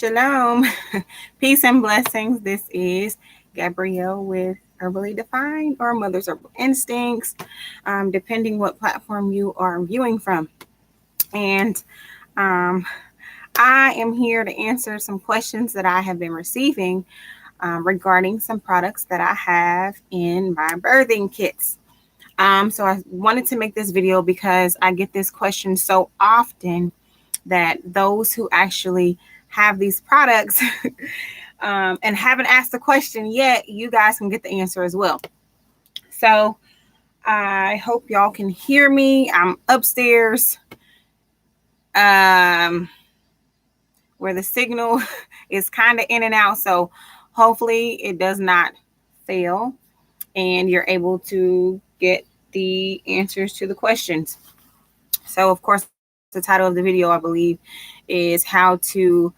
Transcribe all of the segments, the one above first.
Shalom, peace and blessings. This is Gabrielle with Herbally Defined or Mother's Herbal Instincts, depending what platform you are viewing from. And um, I am here to answer some questions that I have been receiving regarding some products that I have in my birthing kits. So I wanted to make this video because I get this question so often that those who actually have these products and haven't asked the question yet, you guys can get the answer as well. So I hope y'all can hear me. I'm upstairs where the signal is kind of in and out. So hopefully it does not fail and you're able to get the answers to the questions. So, of course, the title of the video, I believe, is how to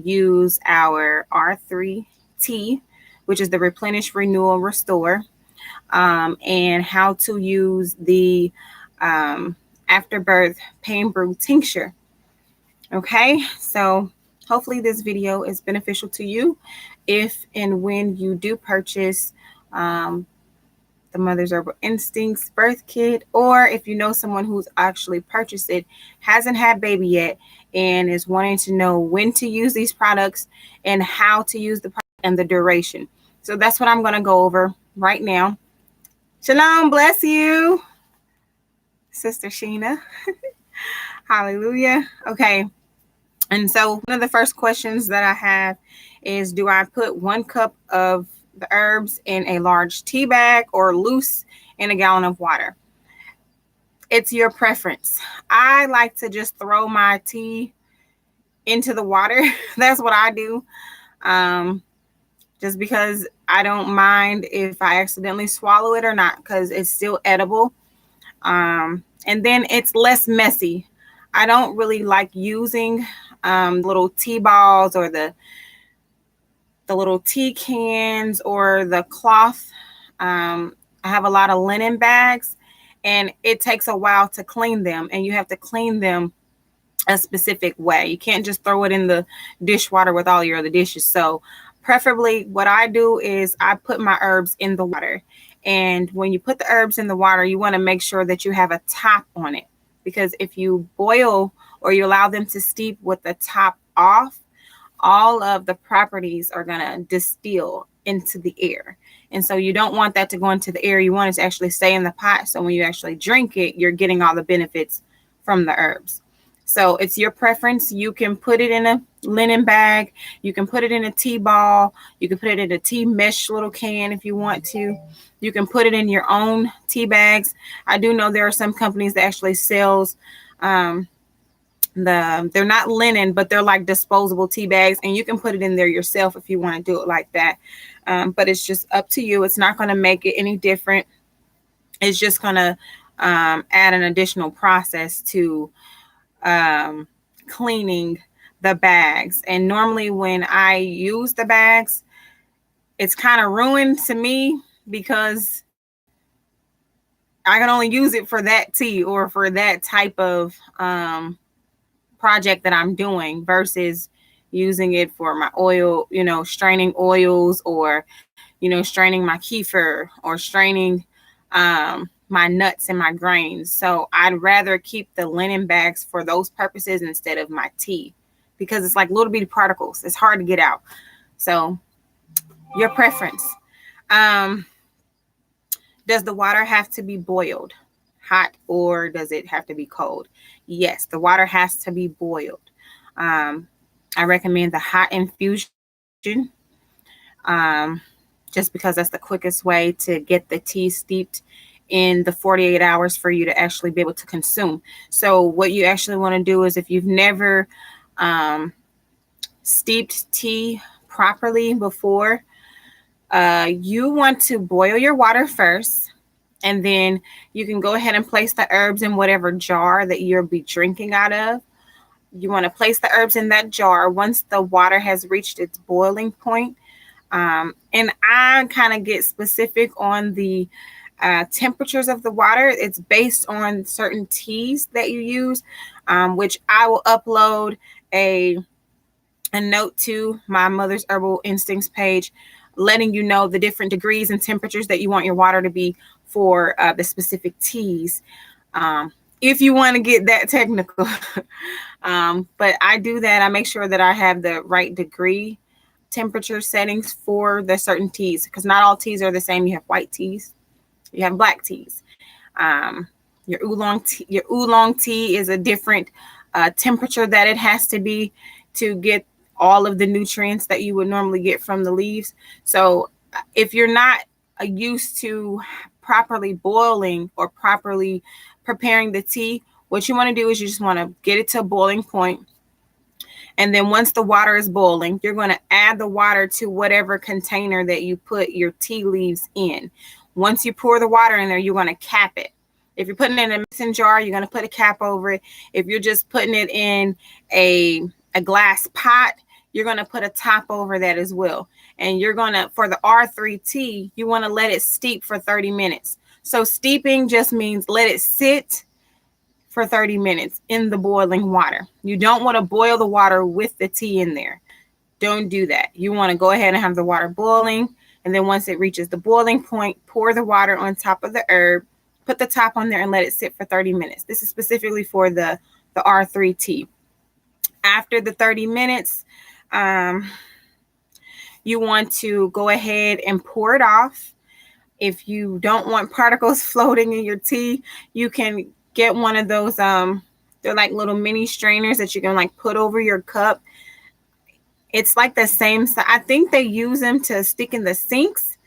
use our R3T, which is the Replenish, Renewal, Restore, and how to use the Afterbirth Pain Brew Tincture. Okay, so hopefully this video is beneficial to you if and when you do purchase the Mother's Herbal Instincts birth kit, or if you know someone who's actually purchased it, hasn't had baby yet, and is wanting to know when to use these products and how to use the product and the duration. So that's what I'm going to go over right now. Shalom, bless you, Sister Sheena. Hallelujah. Okay. And so one of the first questions that I have is, do I put 1 cup of the herbs in a large tea bag or loose in a gallon of water? It's your preference. I like to just throw my tea into the water. That's what I do. Just because I don't mind if I accidentally swallow it or not, because it's still edible. And then it's less messy. I don't really like using little tea balls or the little tea cans or the cloth. I have a lot of linen bags, and it takes a while to clean them, and you have to clean them a specific way. You can't just throw it in the dishwater with all your other dishes. So preferably what I do is I put my herbs in the water. And when you put the herbs in the water, you want to make sure that you have a top on it, because if you boil or you allow them to steep with the top off, all of the properties are going to distill into the air. And so you don't want that to go into the air. You want it to actually stay in the pot. So when you actually drink it, you're getting all the benefits from the herbs. So it's your preference. You can put it in a linen bag. You can put it in a tea ball. You can put it in a tea mesh little can if you want to. You can put it in your own tea bags. I do know there are some companies that actually sells they're not linen, but they're like disposable tea bags, and you can put it in there yourself if you want to do it like that. But it's just up to you. It's not going to make it any different. It's just going to add an additional process to cleaning the bags. And normally when I use the bags, it's kind of ruined to me because I can only use it for that tea or for that type of project that I'm doing versus using it for my oil, straining oils, or, straining my kefir, or straining my nuts and my grains. So I'd rather keep the linen bags for those purposes instead of my tea, because it's like little bitty particles. It's hard to get out. So your preference. Does the water have to be boiled hot, or does it have to be cold? Yes, the water has to be boiled. I recommend the hot infusion, just because that's the quickest way to get the tea steeped in the 48 hours for you to actually be able to consume. So what you actually want to do is, if you've never steeped tea properly before, you want to boil your water first, and then you can go ahead and place the herbs in whatever jar that you'll be drinking out of. You want to place the herbs in that jar once the water has reached its boiling point. And I kind of get specific on the temperatures of the water. It's based on certain teas that you use, which I will upload a a note to my Mother's Herbal Instincts page, letting you know the different degrees and temperatures that you want your water to be for the specific teas. If you want to get that technical. But I do that. I make sure that I have the right degree temperature settings for the certain teas, because not all teas are the same. You have white teas, you have black teas. Um, your oolong tea is a different temperature that it has to be to get all of the nutrients that you would normally get from the leaves. So if you're not used to properly boiling or properly preparing the tea, what you want to do is you just want to get it to a boiling point. And then once the water is boiling, you're going to add the water to whatever container that you put your tea leaves in. Once you pour the water in there, you're going to cap it. If you're putting it in a mixing jar, you're going to put a cap over it. If you're just putting it in a glass pot, you're going to put a top over that as well. And you're going to, for the R3 tea, you want to let it steep for 30 minutes. So steeping just means let it sit for 30 minutes in the boiling water. You don't want to boil the water with the tea in there. Don't do that. You want to go ahead and have the water boiling. And then once it reaches the boiling point, pour the water on top of the herb, put the top on there and let it sit for 30 minutes. This is specifically for the R3 tea. After the 30 minutes, you want to go ahead and pour it off. If you don't want particles floating in your tea, you can get one of those, they're like little mini strainers that you can like put over your cup. It's like the same, I think they use them to stick in the sinks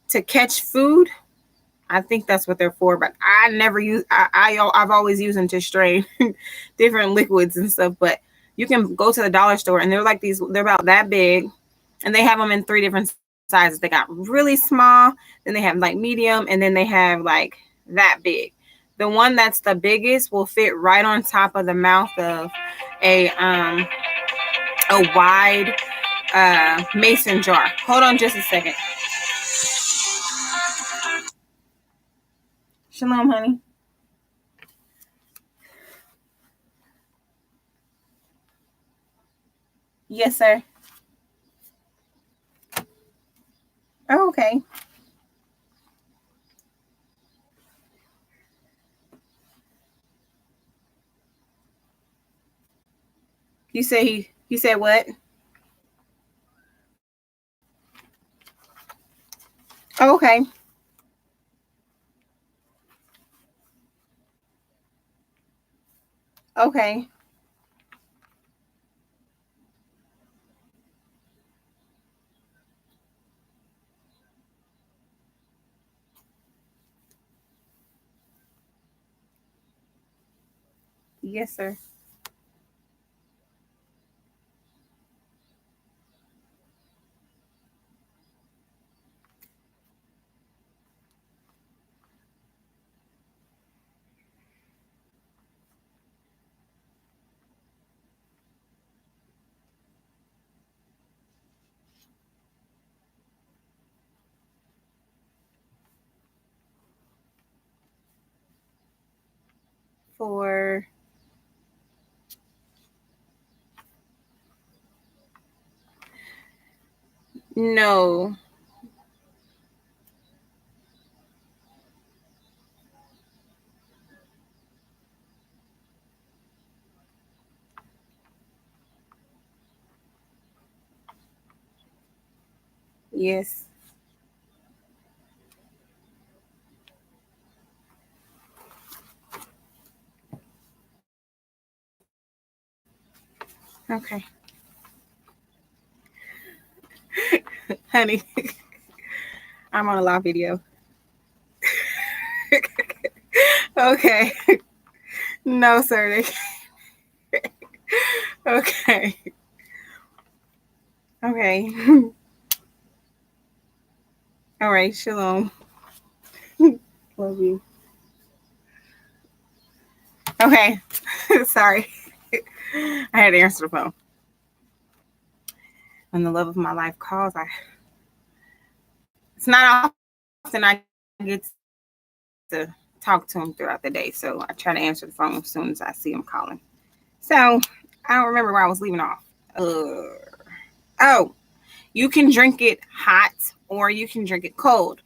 to catch food. I think that's what they're for, but I never use, I've always used them to strain different liquids and stuff. But you can go to the dollar store and they're like these, they're about that big, and they have them in 3 different sizes. They got really small, then they have like medium, and then they have like that big. The one that's the biggest will fit right on top of the mouth of a wide mason jar. Hold on just a second. Shalom, honey. Yes, sir. Oh, okay. You said what? Oh, okay. Okay. Yes, sir. For no. Yes. Okay. Honey, I'm on a live video. Okay. No, sir. Okay. Okay. All right. Shalom. Love you. Okay. Sorry. I had to answer the phone. When the love of my life calls, it's not often I get to talk to him throughout the day. So I try to answer the phone as soon as I see him calling. So I don't remember where I was leaving off. Oh, you can drink it hot or you can drink it cold.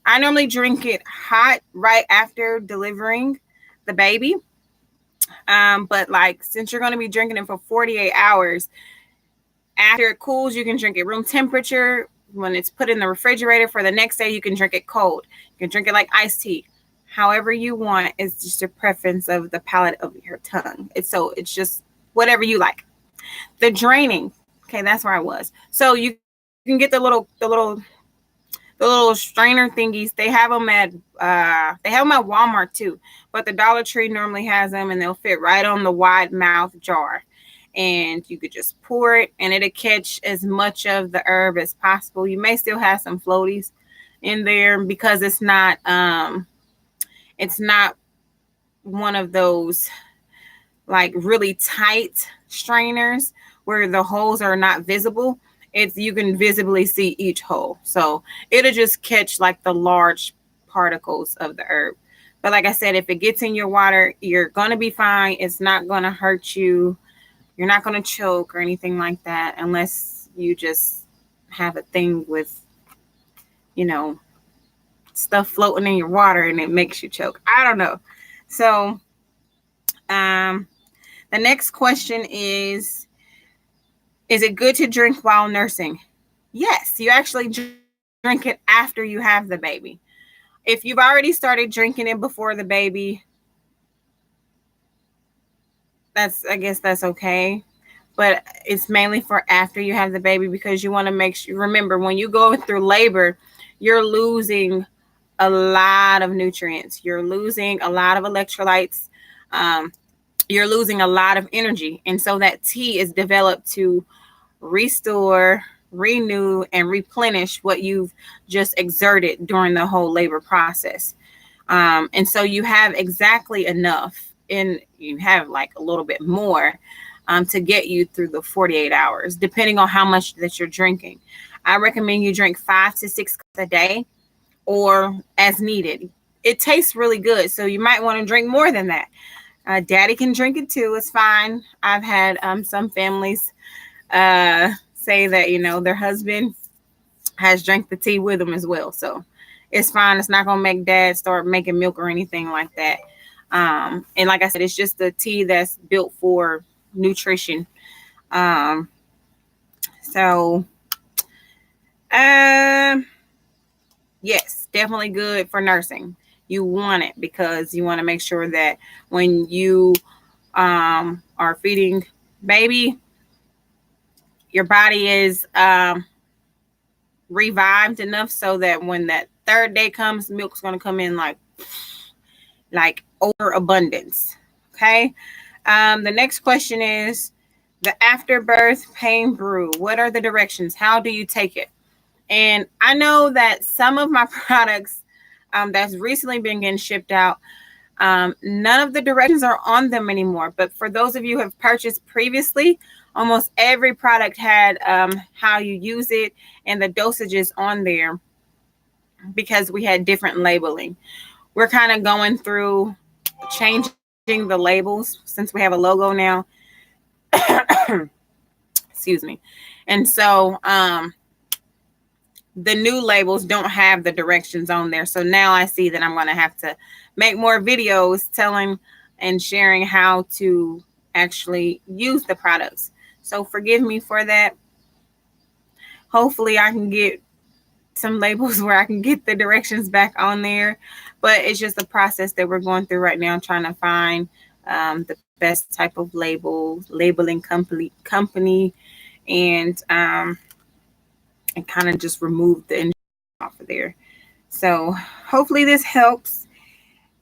I normally drink it hot right after delivering the baby. But like since you're going to be drinking it for 48 hours, after it cools, you can drink it room temperature. When it's put in the refrigerator for the next day, you can drink it cold. You can drink it like iced tea. However you want. It's just a preference of the palate of your tongue. It's just whatever you like. The draining. Okay, that's where I was. So you can get the little strainer thingies. They have them at Walmart too, but the Dollar Tree normally has them, and they'll fit right on the wide mouth jar. And you could just pour it, and it'll catch as much of the herb as possible. You may still have some floaties in there because it's not one of those like really tight strainers where the holes are not visible. It's you can visibly see each hole. So it'll just catch like the large particles of the herb. But like I said, if it gets in your water, you're gonna be fine. It's not gonna hurt you. You're not gonna choke or anything like that unless you just have a thing with, you know, stuff floating in your water and it makes you choke. I don't know. So um the next question is it good to drink while nursing? Yes, you actually drink it after you have the baby. If you've already started drinking it before the baby, I guess that's okay. But it's mainly for after you have the baby because you want to make sure, remember, when you go through labor, you're losing a lot of nutrients. You're losing a lot of electrolytes. Um, you're losing a lot of energy. And so that tea is developed to restore, renew, and replenish what you've just exerted during the whole labor process. And so you have exactly enough, and you have like a little bit more to get you through the 48 hours, depending on how much that you're drinking. I recommend you drink 5 to 6 cups a day or as needed. It tastes really good, so you might want to drink more than that. Daddy can drink it too. It's fine. I've had some families say that their husband has drank the tea with them as well, so it's fine. It's not gonna make dad start making milk or anything like that. And like I said, it's just the tea that's built for nutrition. Um, so um, yes, definitely good for nursing. You want it because you want to make sure that when you are feeding baby, your body is revived enough so that when that third day comes, milk's going to come in like overabundance. Okay. The next question is the afterbirth pain brew. What are the directions? How do you take it? And I know that some of my products that's recently been getting shipped out, none of the directions are on them anymore. But for those of you who have purchased previously, almost every product had how you use it and the dosages on there because we had different labeling. We're kind of going through changing the labels since we have a logo now. Excuse me. And so the new labels don't have the directions on there. So now I see that I'm going to have to make more videos telling and sharing how to actually use the products. So forgive me for that. Hopefully I can get some labels where I can get the directions back on there. But it's just a process that we're going through right now, trying to find the best type of labeling company, and kind of just remove the industry off of there. So hopefully this helps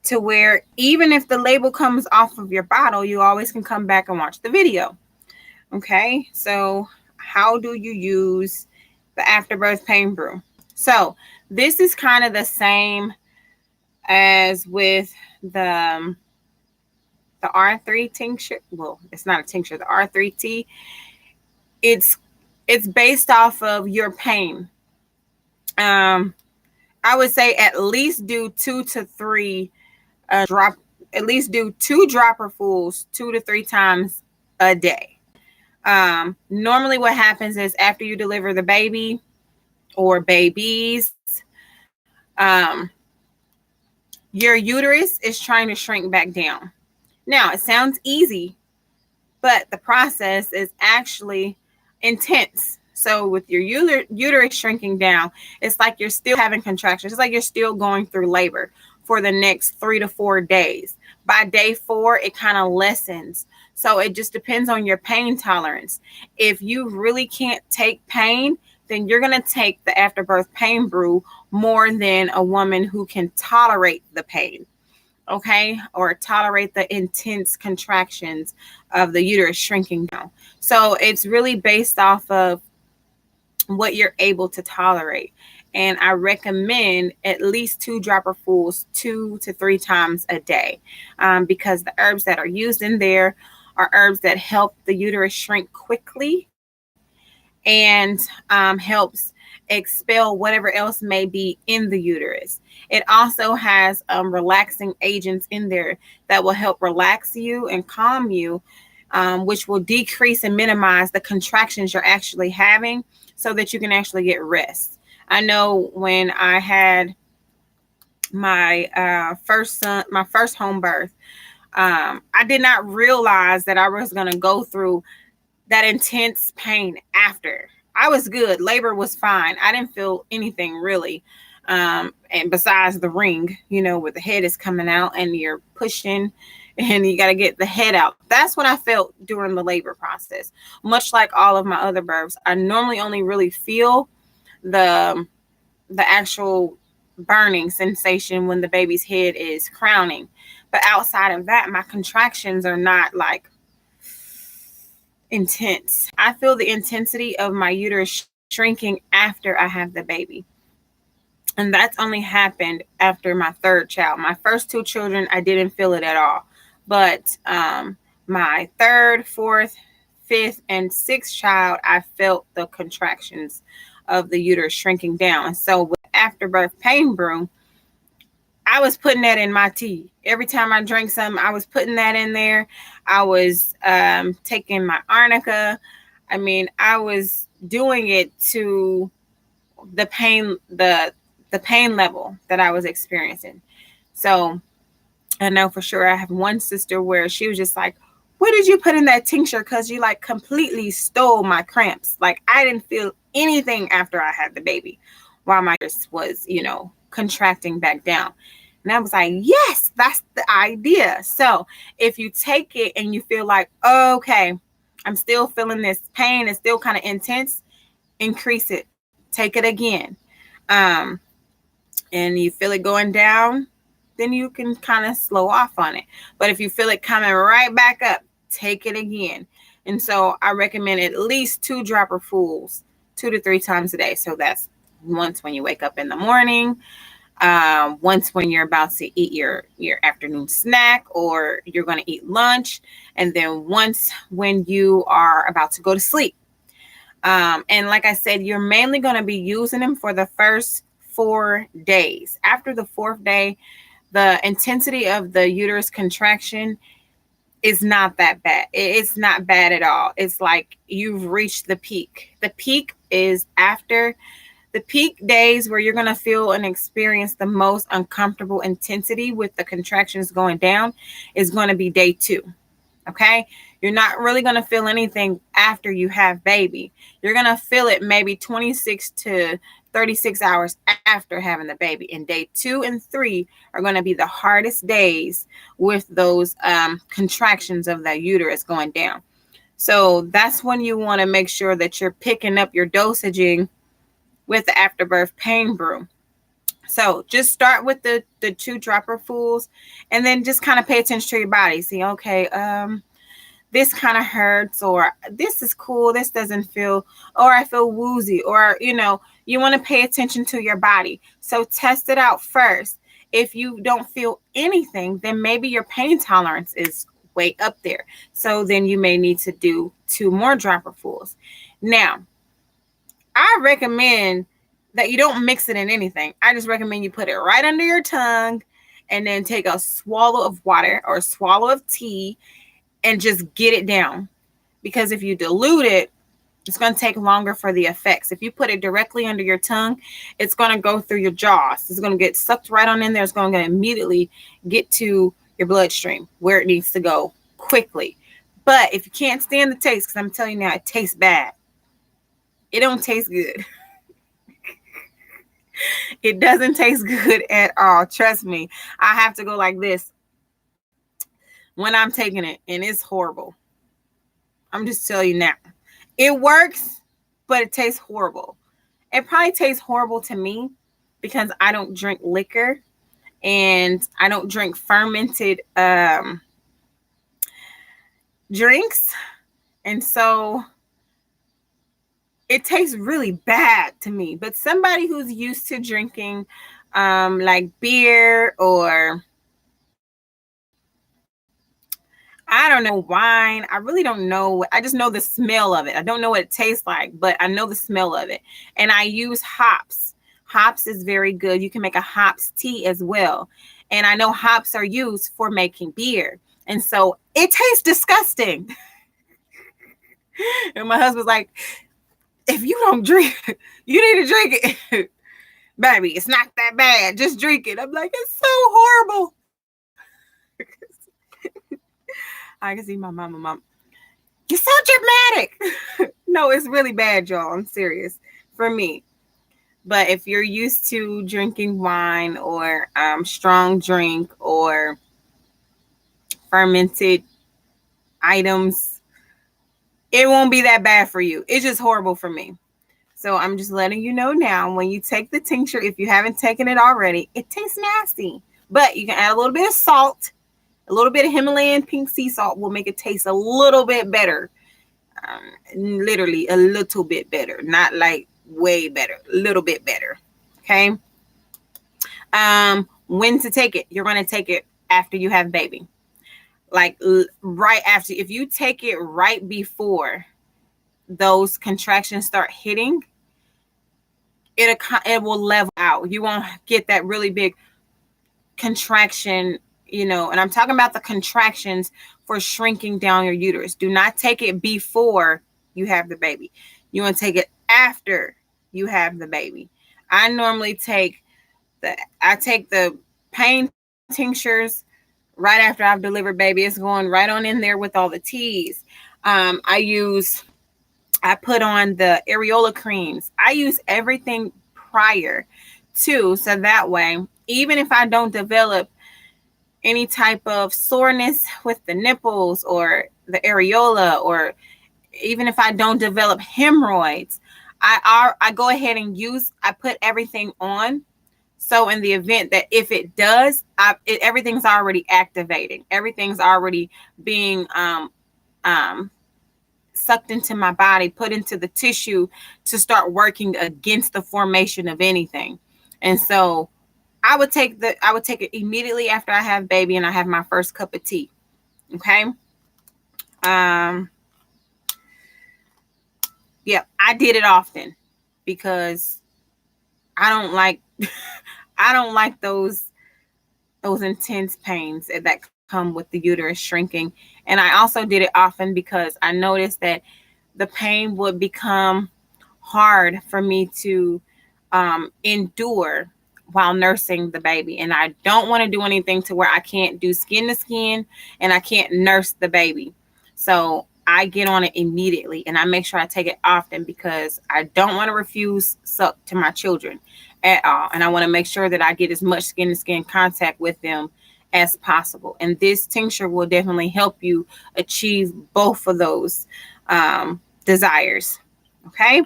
to where even if the label comes off of your bottle, you always can come back and watch the video. Okay, so how do you use the afterbirth pain brew? So this is kind of the same as with the R3 tincture. Well, it's not a tincture, the R3T. It's based off of your pain. I would say at least do 2 to 3 at least do 2 dropperfuls 2 to 3 times a day. Normally, what happens is after you deliver the baby or babies, um, your uterus is trying to shrink back down. Now, it sounds easy, but the process is actually intense. So, with your uterus shrinking down, it's like you're still having contractions. It's like you're still going through labor for the next 3 to 4 days. By day 4, it kind of lessens. So, it just depends on your pain tolerance. If you really can't take pain, then you're going to take the afterbirth pain brew more than a woman who can tolerate the pain, okay, or tolerate the intense contractions of the uterus shrinking down. So it's really based off of what you're able to tolerate. And I recommend at least 2 dropperfuls 2 to 3 times a day, because the herbs that are used in there are herbs that help the uterus shrink quickly and helps expel whatever else may be in the uterus. It also has relaxing agents in there that will help relax you and calm you, which will decrease and minimize the contractions you're actually having so that you can actually get rest. I know when I had my first son, my first home birth, I did not realize that I was going to go through that intense pain after. I was good. Labor was fine. I didn't feel anything really. And besides the ring, where the head is coming out and you're pushing and you got to get the head out. That's what I felt during the labor process. Much like all of my other births, I normally only really feel the actual burning sensation when the baby's head is crowning. But outside of that, my contractions are not like intense. I feel the intensity of my uterus shrinking after I have the baby. And that's only happened after my third child. My first 2 children, I didn't feel it at all. But my third, fourth, fifth, and sixth child, I felt the contractions of the uterus shrinking down. And so with afterbirth pain brew, I was putting that in my tea. Every time I drank something, I was putting that in there. I was taking my arnica. I mean, I was doing it to the pain, the pain level that I was experiencing. So I know for sure I have one sister where she was just like, what did you put in that tincture? Because you like completely stole my cramps. Like I didn't feel anything after I had the baby while my uterus was, contracting back down. And I was like, yes, that's the idea. So if you take it and you feel like, oh, okay, I'm still feeling this pain, it's still kind of intense, increase it, take it again. Um, and you feel it going down, then you can kind of slow off on it. But if you feel it coming right back up, take it again. And so I recommend at least 2 dropperfuls 2 to 3 times a day. So that's once when you wake up in the morning, once when you're about to eat your afternoon snack or you're going to eat lunch, and then once when you are about to go to sleep. And like I said, you're mainly going to be using them for the first 4 days. After the 4th day, the intensity of the uterus contraction is not that bad. It's not bad at all. It's like you've reached the peak. The peak is after the peak days where you're going to feel and experience the most uncomfortable intensity with the contractions going down is going to be day 2. Okay. You're not really going to feel anything after you have baby. You're going to feel it maybe 26 to 36 hours after having the baby. And day 2 and 3 are going to be the hardest days with those contractions of that uterus going down. So that's when you want to make sure that you're picking up your dosaging with the afterbirth pain brew. So just start with the 2 dropperfuls and then just kind of pay attention to your body. See, okay, this kind of hurts, or this is cool, this doesn't feel, or I feel woozy, or, you want to pay attention to your body. So test it out first. If you don't feel anything, then maybe your pain tolerance is way up there. So then you may need to do 2 more dropperfuls. Now, I recommend that you don't mix it in anything. I just recommend you put it right under your tongue and then take a swallow of water or a swallow of tea and just get it down. because if you dilute it, it's going to take longer for the effects. If you put it directly under your tongue, it's going to go through your jaws. It's going to get sucked right on in there. It's going to immediately get to your bloodstream where it needs to go quickly. But if you can't stand the taste, because I'm telling you now, it tastes bad. It don't taste good. It doesn't taste good at all. Trust me. I have to go like this when I'm taking it, and it's horrible. I'm just telling you now. It works, but it tastes horrible. It probably tastes horrible to me because I don't drink liquor and I don't drink fermented drinks. And so it tastes really bad to me. But somebody who's used to drinking like beer or I don't know, wine. I really don't know. I just know the smell of it. I don't know what it tastes like, but I know the smell of it. And I use hops. Hops is very good. You can make a hops tea as well. And I know hops are used for making beer. And so it tastes disgusting. And my husband's like, if you don't drink, you need to drink it. Baby, it's not that bad. Just drink it. I'm like, it's so horrible. I can see my mom. You're so dramatic. No, it's really bad, y'all. I'm serious. For me. But if you're used to drinking wine or strong drink or fermented items, it won't be that bad for you. It's just horrible for me. So I'm just letting you know now, when you take the tincture, if you haven't taken it already, it tastes nasty. But you can add a little bit of salt. A little bit of Himalayan pink sea salt will make it taste a little bit better. Literally a little bit better. Not like way better. A little bit better. Okay. When to take it? You're going to take it after you have baby. Like right after. If you take it right before those contractions start hitting, it will level out. You won't get that really big contraction, and I'm talking about the contractions for shrinking down your uterus. Do not take it before you have the baby. You want to take it after you have the baby. I normally take the pain tinctures right after I've delivered baby. It's going right on in there with all the teas. I put on the areola creams. I use everything prior to, so that way, even if I don't develop any type of soreness with the nipples or the areola, or even if I don't develop hemorrhoids, I go ahead and I put everything on. So in the event that if it does, everything's already activating. Everything's already being sucked into my body, put into the tissue to start working against the formation of anything. And so I would take it immediately after I have baby and I have my first cup of tea. Okay. Yeah, I did it often because I don't like those intense pains that come with the uterus shrinking. And I also did it often because I noticed that the pain would become hard for me to endure while nursing the baby. And I don't want to do anything to where I can't do skin to skin and I can't nurse the baby. So I get on it immediately and I make sure I take it often because I don't want to refuse suck to my children at all. And I want to make sure that I get as much skin to skin contact with them as possible. And this tincture will definitely help you achieve both of those desires. Okay.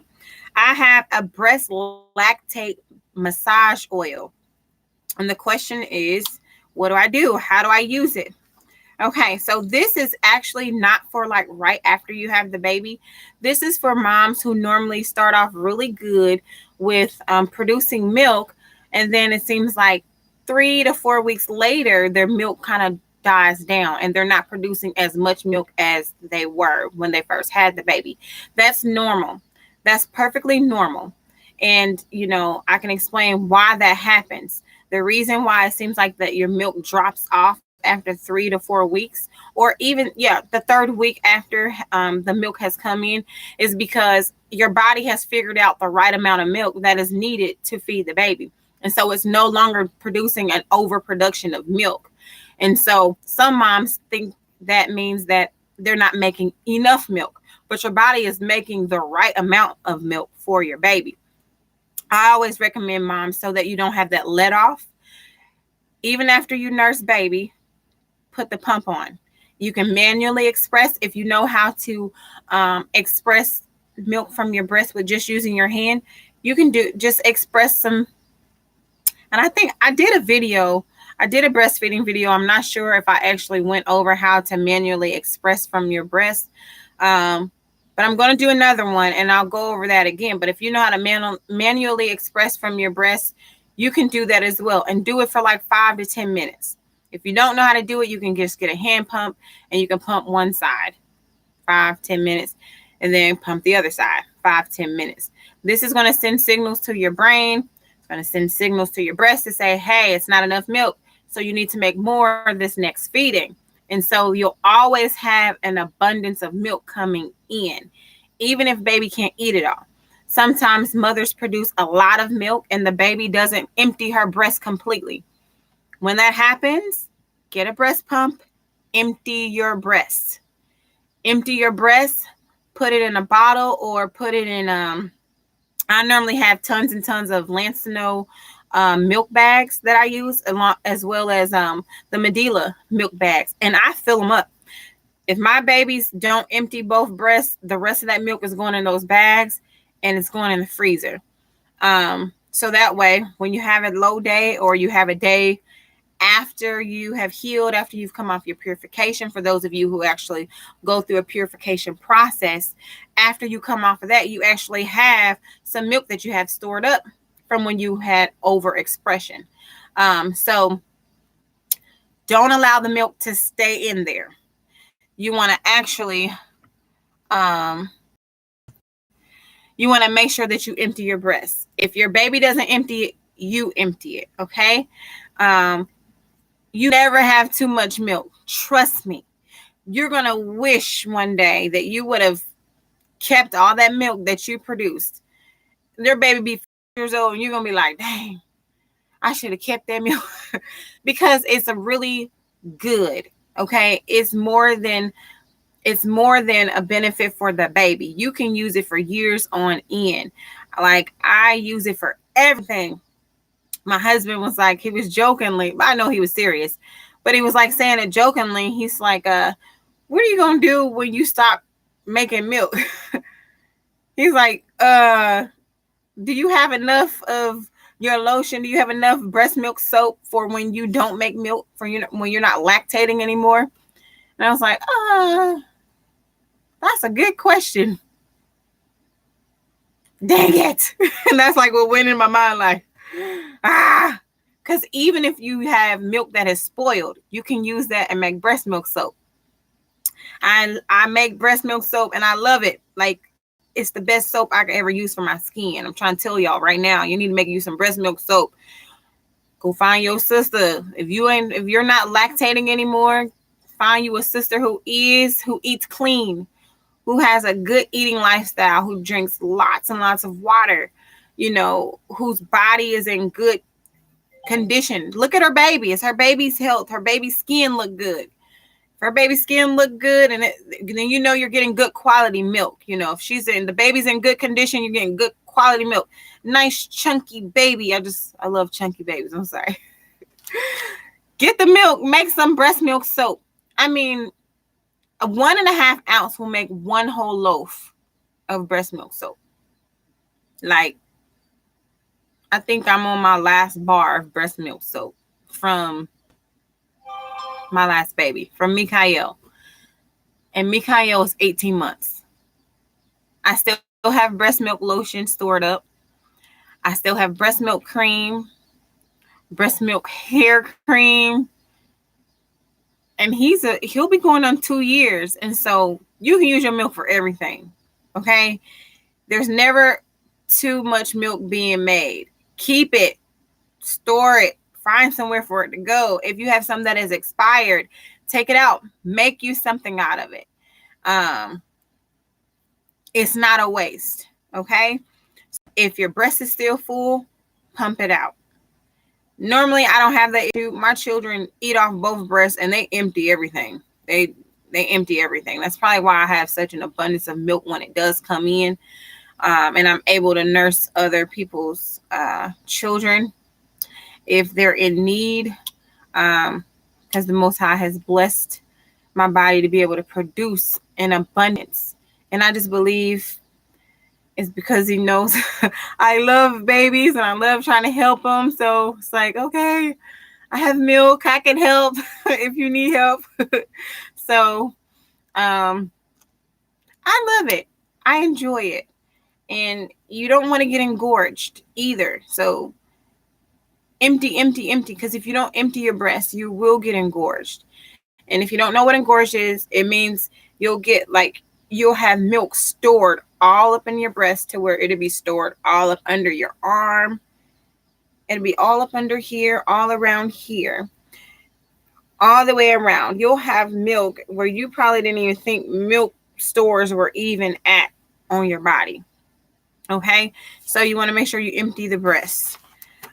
I have a breast lactate massage oil. And the question is, what do I do? How do I use it? Okay, so this is actually not for like right after you have the baby. This is for moms who normally start off really good with producing milk. And then it seems like 3 to 4 weeks later, their milk kind of dies down and they're not producing as much milk as they were when they first had the baby. That's normal. That's perfectly normal. And, I can explain why that happens. The reason why it seems like that your milk drops off after 3 to 4 weeks, or even, yeah, the third week after the milk has come in, is because your body has figured out the right amount of milk that is needed to feed the baby. And so it's no longer producing an overproduction of milk. And so some moms think that means that they're not making enough milk, but your body is making the right amount of milk for your baby. I always recommend moms, so that you don't have that let off. Even after you nurse baby, put the pump on. You can manually express if you know how to express milk from your breast with just using your hand. You can just express some. And I think I did a video. I did a breastfeeding video. I'm not sure if I actually went over how to manually express from your breast. But I'm going to do another one and I'll go over that again. But if you know how to manually express from your breast, you can do that as well, and do it for like 5 to 10 minutes. If you don't know how to do it, you can just get a hand pump and you can pump one side 5-10 minutes, and then pump the other side 5-10 minutes. This is going to send signals to your brain. It's going to send signals to your breast to say, hey, it's not enough milk, so you need to make more this next feeding. And so you'll always have an abundance of milk coming in, even if baby can't eat it all. Sometimes mothers produce a lot of milk and the baby doesn't empty her breast completely. When that happens, get a breast pump, empty your breast. Empty your breast, put it in a bottle or put it in, I normally have tons and tons of Lancino milk bags that I use, as well as the Medela milk bags, and I fill them up. If my babies don't empty both breasts, the rest of that milk is going in those bags and it's going in the freezer. So that way, when you have a low day or you have a day after you have healed, after you've come off your purification, for those of you who actually go through a purification process, after you come off of that, you actually have some milk that you have stored up from when you had overexpression. So don't allow the milk to stay in there. You want to actually, you want to make sure that you empty your breast. If your baby doesn't empty it, you empty it, okay? You never have too much milk. Trust me. You're going to wish one day that you would have kept all that milk that you produced. Your baby be 5 years old and you're going to be like, dang, I should have kept that milk. Because it's a really good, okay? It's more than a benefit for the baby. You can use it for years on end. Like, I use it for everything. My husband was like, he was jokingly, I know he was serious, but he was like saying it jokingly. He's like, what are you going to do when you stop making milk? He's like, do you have enough of your lotion? Do you have enough breast milk soap for when you don't make milk, for when you're not lactating anymore? And I was like, that's a good question. Dang it. And that's like what went in my mind, like, because even if you have milk that is spoiled, you can use that and make breast milk soap. I make breast milk soap and I love it. Like, it's the best soap I could ever use for my skin. I'm trying to tell y'all right now, you need to make you some breast milk soap. Go find your sister. If you're not lactating anymore, find you a sister who eats clean, who has a good eating lifestyle, who drinks lots and lots of water, whose body is in good condition. Look at her baby. It's her baby's health. Her baby's skin look good. If her baby's skin look good, and then you're getting good quality milk. If the baby's in good condition, you're getting good quality milk. Nice chunky baby. I love chunky babies. I'm sorry. Get the milk. Make some breast milk soap. I mean, a 1.5 ounce will make one whole loaf of breast milk soap. Like, I think I'm on my last bar of breast milk soap from my last baby, from Mikael. And Mikael is 18 months. I still have breast milk lotion stored up. I still have breast milk cream, breast milk hair cream. And he'll be going on 2 years. And so you can use your milk for everything. Okay? There's never too much milk being made. Keep it, store it find somewhere for it to go. If you have some that is expired, take it out, make you something out of it. It's not a waste. Okay. If your breast is still full, pump it out. Normally, I don't have that issue. My children eat off both breasts and they empty everything. They empty everything. That's probably why I have such an abundance of milk when it does come in. And I'm able to nurse other people's children if they're in need, because the Most High has blessed my body to be able to produce in abundance. And I just believe it's because he knows I love babies and I love trying to help them. So it's like, okay, I have milk. I can help if you need help. So I love it. I enjoy it. And you don't want to get engorged either. So empty, because if you don't empty your breast, you will get engorged. And if you don't know what engorged is, it means you'll have milk stored all up in your breast to where it'll be stored all up under your arm. It'll be all up under here, all around here, all the way around. You'll have milk where you probably didn't even think milk stores were even at on your body. Okay, so you want to make sure you empty the breast.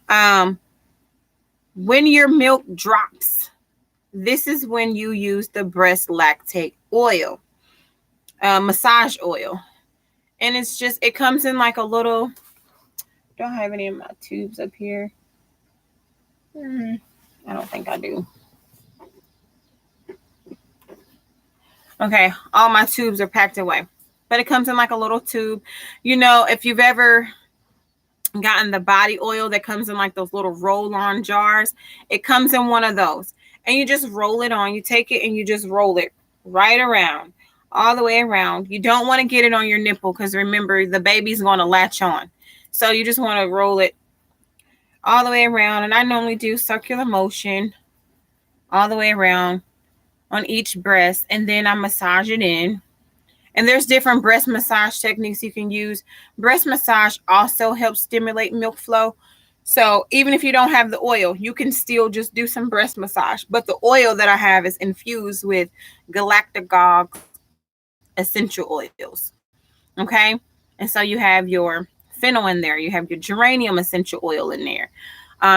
When your milk drops, this is when you use the breast lactate oil, massage oil. And it comes in like a little, don't have any of my tubes up here. I don't think I do. Okay, all my tubes are packed away. But it comes in like a little tube. You know, if you've ever gotten the body oil that comes in like those little roll-on jars, it comes in one of those. And you just roll it on. You take it and you just roll it right around, all the way around. You don't want to get it on your nipple because remember, the baby's going to latch on. So you just want to roll it all the way around. And I normally do circular motion all the way around on each breast. And then I massage it in. And there's different breast massage techniques you can use. Breast massage also helps stimulate milk flow. So even if you don't have the oil, you can still just do some breast massage. But the oil that I have is infused with galactagogue essential oils. Okay? And so you have your fennel in there. You have your geranium essential oil in there.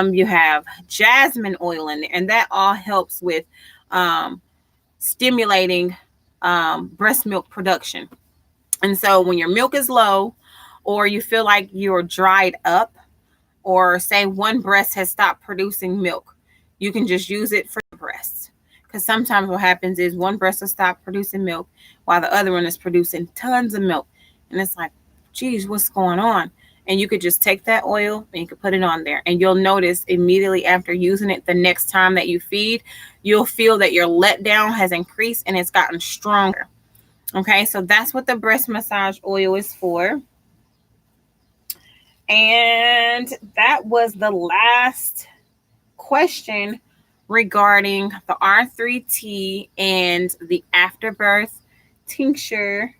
You have jasmine oil in there. And that all helps with stimulating breast milk production. And so when your milk is low or you feel like you're dried up or say one breast has stopped producing milk, you can just use it for the breast. Because sometimes what happens is one breast will stop producing milk while the other one is producing tons of milk. And it's like, geez, what's going on? And you could just take that oil and you could put it on there. And you'll notice immediately after using it, the next time that you feed, you'll feel that your letdown has increased and it's gotten stronger. Okay, so that's what the breast massage oil is for. And that was the last question regarding the R3T and the afterbirth tincture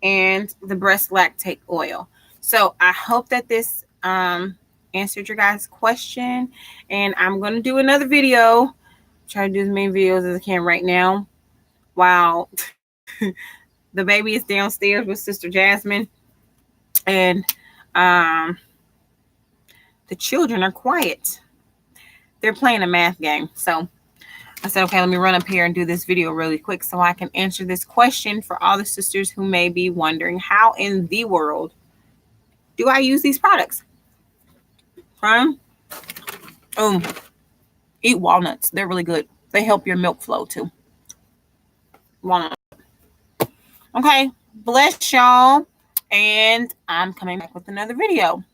and the breast lactate oil. So I hope that this answered your guys' question. And I'm going to do another video. Try to do as many videos as I can right now while the baby is downstairs with Sister Jasmine. And the children are quiet. They're playing a math game. So I said, okay, let me run up here and do this video really quick so I can answer this question for all the sisters who may be wondering, how in the world do I use these products? Eat walnuts. They're really good. They help your milk flow too. Walnuts. Okay, bless y'all. And I'm coming back with another video.